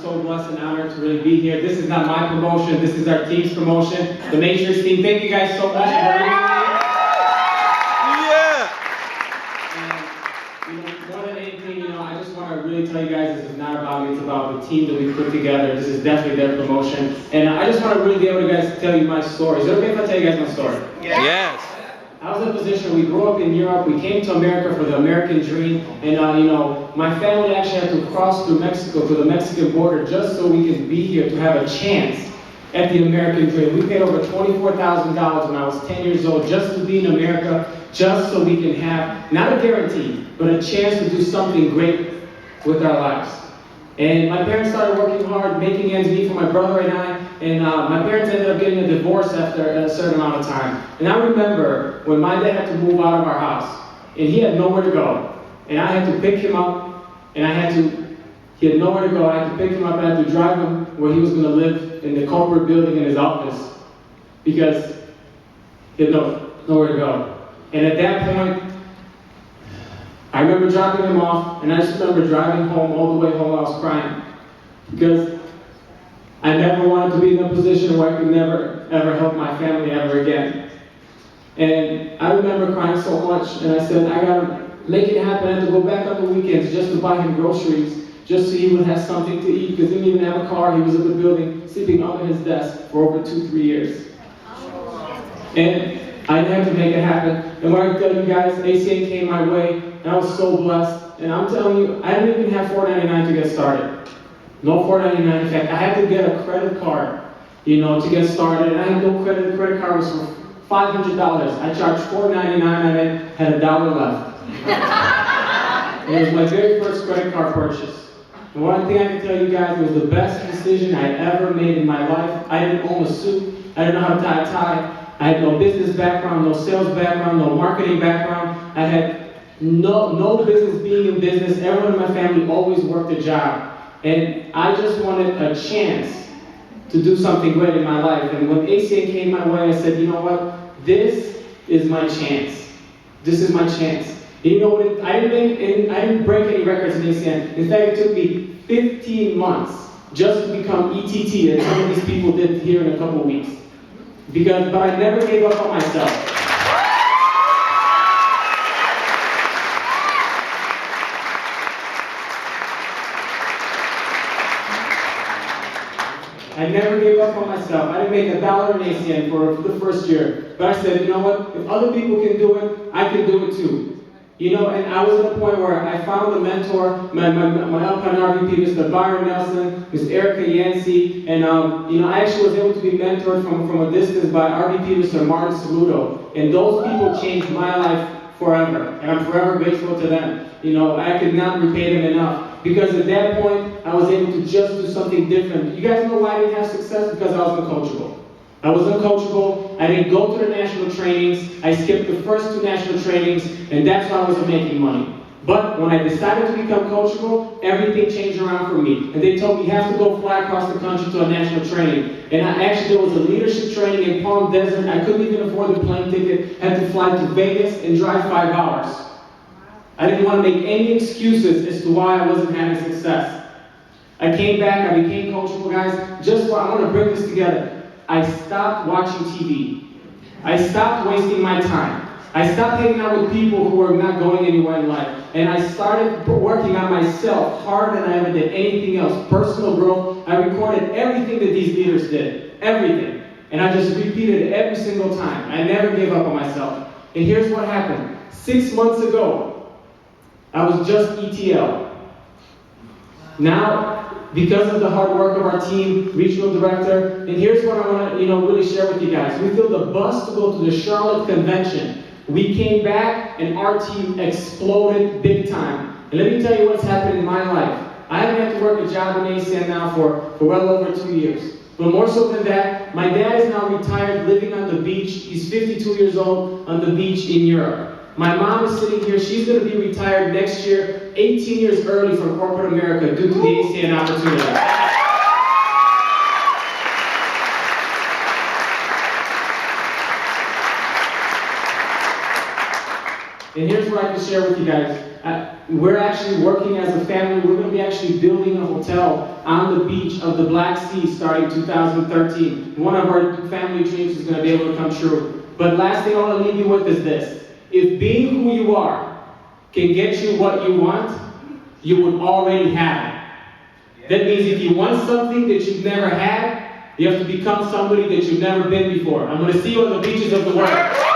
so blessed and honored to really be here. This is not my promotion, this is our team's promotion. The Matrix team, thank you guys so much for having me. More than anything, I just want to really tell you guys this is not about me, it's about the team that we put together. This is definitely their promotion. And I just want to really be able to guys tell you my story. Is it okay if I tell you guys my story? Yes. I was in a position, we grew up in Europe, we came to America for the American dream, and my family actually had to cross through Mexico, to the Mexican border, just so we could be here to have a chance at the American dream. We paid over $24,000 when I was 10 years old just to be in America, just so we can have, not a guarantee, but a chance to do something great with our lives. And my parents started working hard, making ends meet for my brother and I, and my parents ended up getting a divorce after a certain amount of time. And I remember when my dad had to move out of our house, and he had nowhere to go, and I had to pick him up, and he had nowhere to go, I had to pick him up, and I had to drive him where he was going to live in the corporate building in his office, because he had nowhere to go. And at that point, I remember dropping him off, and I just remember driving home, all the way home, I was crying. Because I never wanted to be in a position where I could never, ever help my family ever again. And I remember crying so much, and I said, I gotta make it happen. I had to go back on the weekends just to buy him groceries, just so he would have something to eat, because he didn't even have a car. He was in the building, sleeping under his desk for over 2-3 years. And I had to make it happen. And when I tell you guys, ACN came my way, and I was so blessed. And I'm telling you, I didn't even have $4.99 to get started. No $4.99. In fact, I had to get a credit card, to get started. And I had no credit. The credit card was for $500. I charged $4.99, and I had $1 left. And it was my very first credit card purchase. And one thing I can tell you guys, it was the best decision I ever made in my life. I didn't own a suit. I didn't know how to tie a tie. I had no business background, no sales background, no marketing background. I had no business being in business. Everyone in my family always worked a job. And I just wanted a chance to do something great in my life. And when ACN came my way, I said, you know what? This is my chance. This is my chance. And you know what? I didn't break any records in ACN. In fact, it took me 15 months just to become ETT, as some of these people did here in a couple of weeks. But I never gave up on myself. I never gave up on myself. I didn't make $1 in ACN for the first year. But I said, you know what? If other people can do it, I can do it too. And I was at a point where I found a mentor, my Alpine RVP, Mr. Byron Nelson, Ms. Erica Yancey, and I actually was able to be mentored from a distance by RVP, Mr. Martin Saludo. And those people changed my life forever, and I'm forever grateful to them. I could not repay them enough, because at that point, I was able to just do something different. You guys know why I didn't have success? Because I was uncoachable. I was uncoachable. I didn't go to the national trainings. I skipped the first 2 national trainings, and that's why I wasn't making money. But when I decided to become coachable, everything changed around for me. And they told me, you have to go fly across the country to a national training. And there was a leadership training in Palm Desert. I couldn't even afford the plane ticket. I had to fly to Vegas and drive 5 hours. I didn't want to make any excuses as to why I wasn't having success. I came back, I became coachable, guys. I want to bring this together. I stopped watching TV. I stopped wasting my time. I stopped hanging out with people who were not going anywhere in life. And I started working on myself harder than I ever did anything else. Personal growth. I recorded everything that these leaders did. Everything. And I just repeated it every single time. I never gave up on myself. And here's what happened. 6 months ago, I was just ETL. Now, because of the hard work of our team, regional director, and here's what I want to really share with you guys. We filled the bus to go to the Charlotte convention. We came back and our team exploded big time. And let me tell you what's happened in my life. I haven't had to work a job in ACN now for well over 2 years. But more so than that, my dad is now retired, living on the beach. He's 52 years old on the beach in Europe. My mom is sitting here. She's going to be retired next year, 18 years early from corporate America due to the ACN opportunity. And here's what I can share with you guys. we're actually working as a family. We're going to be actually building a hotel on the beach of the Black Sea starting 2013. One of our family dreams is going to be able to come true. But last thing I want to leave you with is this. If being who you are can get you what you want, you would already have it. That means if you want something that you've never had, you have to become somebody that you've never been before. I'm going to see you on the beaches of the world.